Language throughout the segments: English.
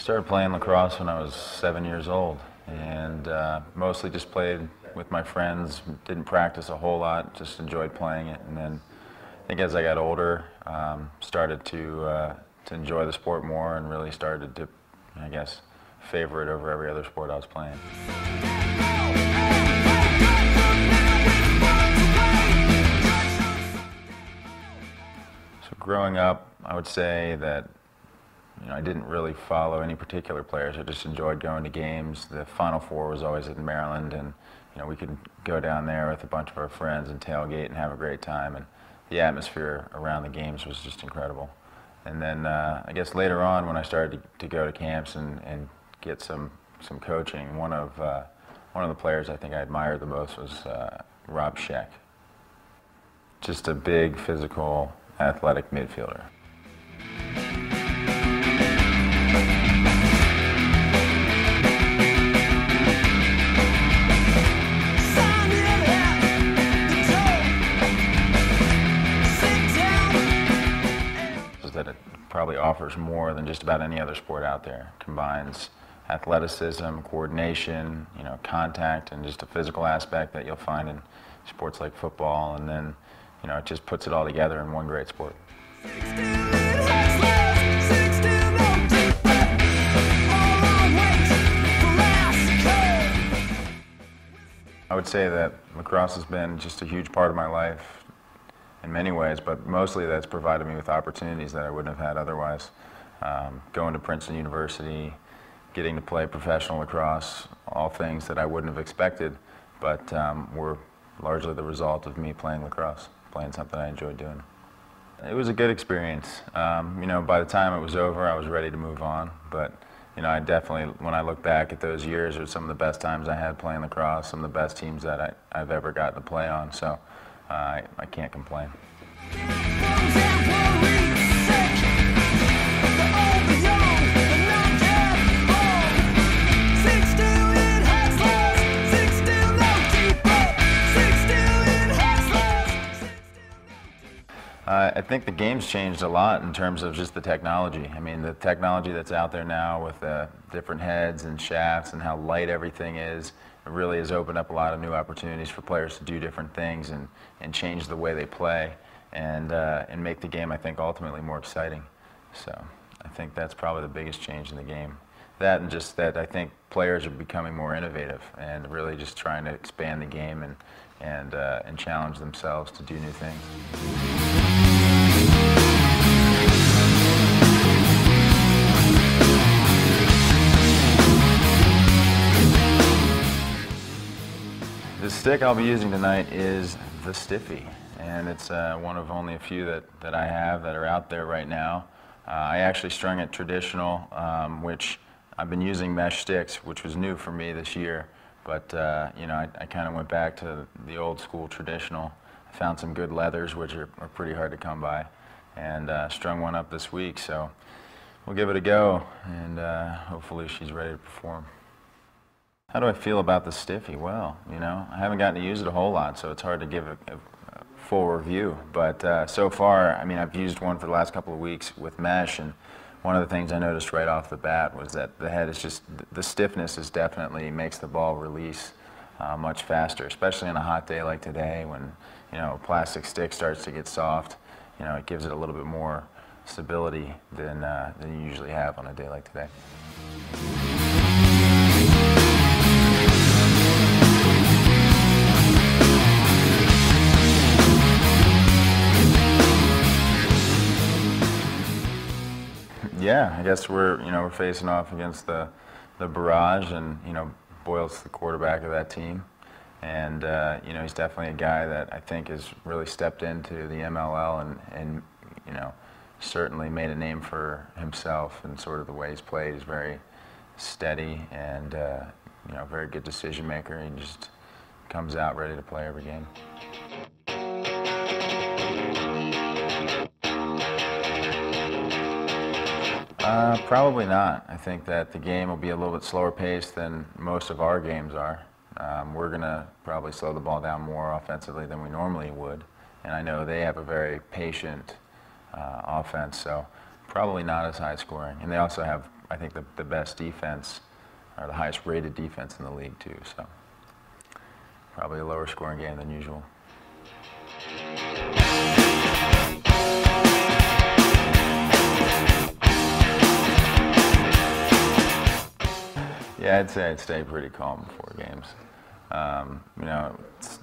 Started playing lacrosse when I was 7 years old, and mostly just played with my friends. Didn't practice a whole lot, just enjoyed playing it. And then I think as I got older, started to enjoy the sport more and really started to, I guess, favor it over every other sport I was playing. So growing up, I would say that I didn't really follow any particular players. I just enjoyed going to games. The Final Four was always in Maryland, and we could go down there with a bunch of our friends and tailgate and have a great time. And the atmosphere around the games was just incredible. And then I guess later on, when I started to go to camps and get some coaching, one of the players I think I admired the most was Rob Scheck. Just a big, physical, athletic midfielder. That it probably offers more than just about any other sport out there. It combines athleticism, coordination, contact, and just a physical aspect that you'll find in sports like football, and then it just puts it all together in one great sport. I would say that lacrosse has been just a huge part of my life in many ways, but mostly that's provided me with opportunities that I wouldn't have had otherwise. Going to Princeton University, getting to play professional lacrosse, all things that I wouldn't have expected, but were largely the result of me playing lacrosse, playing something I enjoyed doing. It was a good experience. By the time it was over, I was ready to move on, but I definitely, when I look back at those years, it was some of the best times I had playing lacrosse, some of the best teams that I've ever gotten to play on, so I can't complain. I think the game's changed a lot in terms of just the technology. I mean, the technology that's out there now with different heads and shafts and how light everything is, it really has opened up a lot of new opportunities for players to do different things and change the way they play and make the game, I think, ultimately more exciting. So I think that's probably the biggest change in the game. That and just that I think players are becoming more innovative and really just trying to expand the game and challenge themselves to do new things. The stick I'll be using tonight is the Stiffy, and it's one of only a few that I have that are out there right now. I actually strung it traditional, which I've been using mesh sticks, which was new for me this year, but I kind of went back to the old school traditional. I found some good leathers, which are pretty hard to come by, and strung one up this week, so we'll give it a go, and hopefully she's ready to perform. How do I feel about the Stiffy? Well, I haven't gotten to use it a whole lot, so it's hard to give a full review. But so far, I mean, I've used one for the last couple of weeks with mesh, and one of the things I noticed right off the bat was that the head is just, the stiffness is definitely makes the ball release much faster, especially on a hot day like today when, a plastic stick starts to get soft. It gives it a little bit more stability than you usually have on a day like today. Yeah, I guess we're facing off against the Barrage, and Boyle's the quarterback of that team, and he's definitely a guy that I think has really stepped into the MLL and certainly made a name for himself and sort of the way he's played. He's very steady and very good decision maker. He just comes out ready to play every game. Probably not. I think that the game will be a little bit slower paced than most of our games are. We're going to probably slow the ball down more offensively than we normally would. And I know they have a very patient offense, so probably not as high scoring. And they also have I think the best defense, or the highest rated defense in the league too. So probably a lower scoring game than usual. Yeah, I'd say I'd stay pretty calm before games. You know,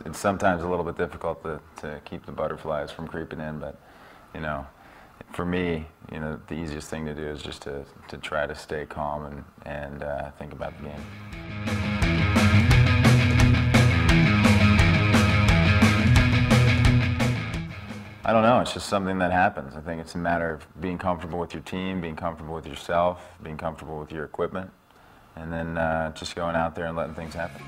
it's sometimes a little bit difficult to keep the butterflies from creeping in, but you know, for me, you know, the easiest thing to do is just to try to stay calm and think about the game. I don't know, it's just something that happens. I think it's a matter of being comfortable with your team, being comfortable with yourself, being comfortable with your equipment, and then just going out there and letting things happen.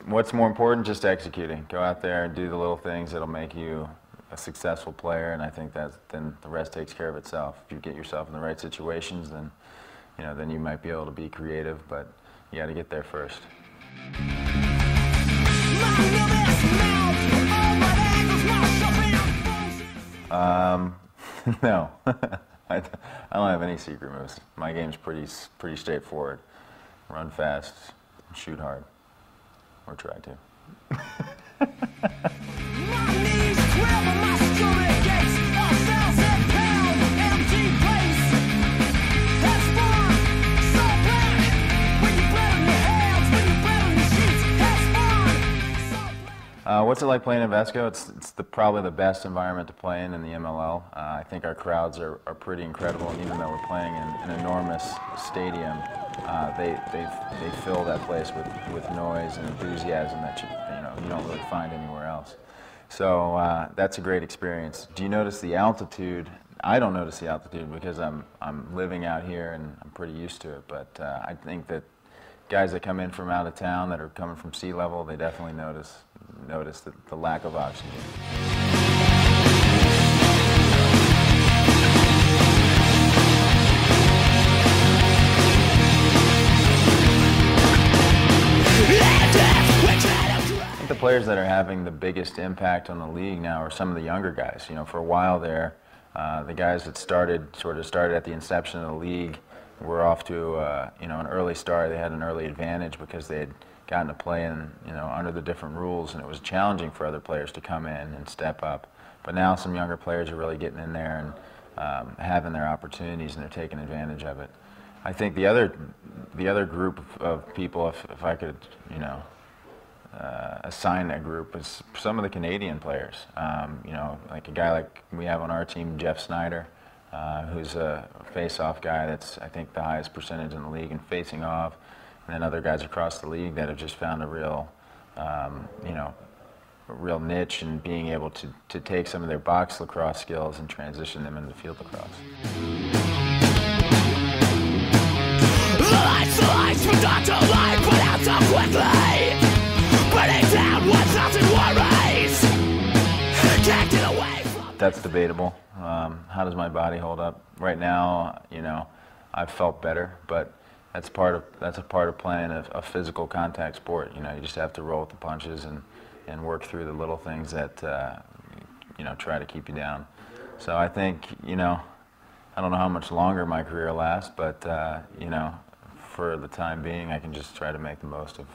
What's more important? Just executing. Go out there and do the little things that'll make you a successful player, and I think that then the rest takes care of itself. If you get yourself in the right situations, then you know, then you might be able to be creative, but you got to get there first. No, I don't have any secret moves. My game's pretty straightforward. Run fast, shoot hard, or try to. What's it like playing in Vesco? It's probably the best environment to play in the MLL. I think our crowds are pretty incredible, and even though we're playing in an enormous stadium, they fill that place with noise and enthusiasm that you don't really find anywhere else. So that's a great experience. Do you notice the altitude? I don't notice the altitude because I'm living out here and I'm pretty used to it. But I think that guys that come in from out of town that are coming from sea level, they definitely notice the lack of oxygen. I think the players that are having the biggest impact on the league now are some of the younger guys. You know, for a while there, the guys that started at the inception of the league were off to an early start. They had an early advantage because they had gotten to play in, under the different rules, and it was challenging for other players to come in and step up. But now some younger players are really getting in there and having their opportunities, and they're taking advantage of it. I think the other group of people, if I could, assign a group, is some of the Canadian players. Like a guy like we have on our team, Jeff Snyder, who's a face-off guy that's, I think, the highest percentage in the league in facing off, and then other guys across the league that have just found a real, a real niche in being able to take some of their box lacrosse skills and transition them into field lacrosse. That's debatable. How does my body hold up? Right now, I've felt better, but that's a part of playing a physical contact sport. You just have to roll with the punches and work through the little things that try to keep you down. So I think I don't know how much longer my career lasts, but for the time being, I can just try to make the most of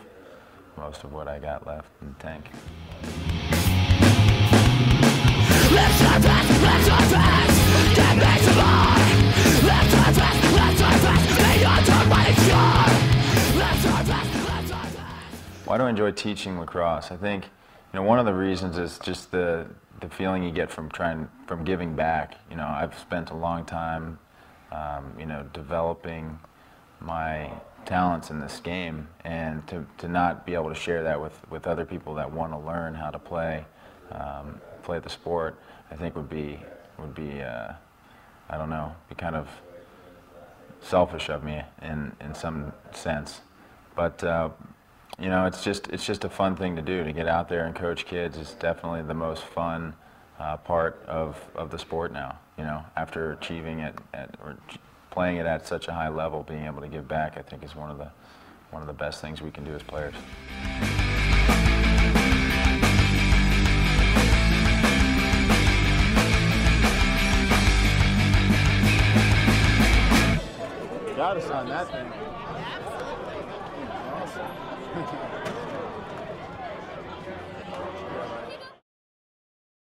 what I got left in the tank. Let's Why do I enjoy teaching lacrosse? I think one of the reasons is just the feeling you get from giving back. I've spent a long time developing my talents in this game, and to not be able to share that with other people that want to learn how to play the sport, I think would be I don't know, be kind of selfish of me in some sense. But it's just a fun thing to do, to get out there and coach kids. Is definitely the most fun part of the sport now. After achieving it or playing it at such a high level, being able to give back, I think is one of the best things we can do as players. Got us on that thing. Awesome.